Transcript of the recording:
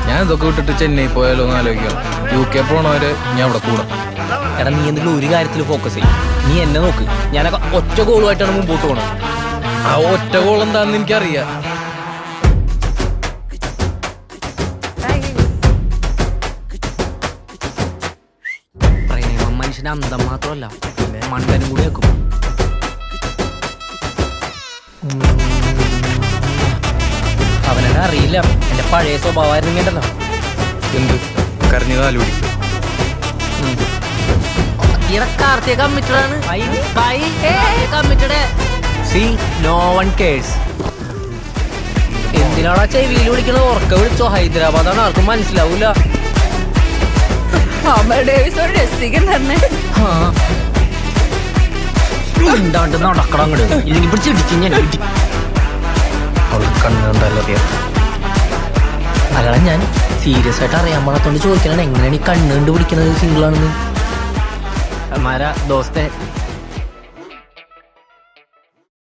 ഞാൻ ഇതൊക്കെ വിട്ടിട്ട് ചെന്നൈ പോയാലോ എന്ന് ആലോചിക്കണം. UK പോണവര് ഞാൻ അവിടെ കൂടാം. എടാ നീ എന്തെങ്കിലും ഒരു കാര്യത്തിൽ ഫോക്കസ് ചെയ്യും. നീ എന്നെ നോക്ക്, ഞാനൊക്കെ ഒറ്റ ഗോളുമായിട്ടാണ് മുമ്പോട്ട് പോണത്. ആ ഒറ്റ ഗോൾ എന്താണെന്ന് എനിക്കറിയാം. പ്രേമം മനുഷ്യന് അന്തം മാത്രമല്ല, മണ്ടനും കൂടി വെക്കും. അവനെന്നെ അറിയില്ല, എന്റെ പഴയ സ്വഭാവമായിരുന്നെങ്കിലല്ലോ. എന്ത് കരഞ്ഞു കാല് പിടിക്കും. കാർത്തിക കമ്മിറ്റഡാണ്. No one cares. എന്തിനാണ് ആ ചെവിയിൽ വിളിക്കണത്? ഉറക്ക വിളിച്ചോ. ഹൈദരാബാദാണ്, ആർക്കും മനസ്സിലാവൂല. എന്താണ്ട് നടക്കണം അങ്ങോട്ട്, ഇല്ലെങ്കിൽ പിടിച്ചിടിച്ചു ഞാൻ. അവൾക്ക് കണ്ണുണ്ടല്ലറിയാം. അയാളെ ഞാൻ സീരിയസ് ആയിട്ട് അറിയാൻ പാടത്തോണ്ട് ചോദിക്കണേ, എങ്ങനെയാണ് ഈ കണ്ണ് കണ്ട് പിടിക്കുന്നത് സിംഗിളാണെന്ന്. हमारा दोस्त है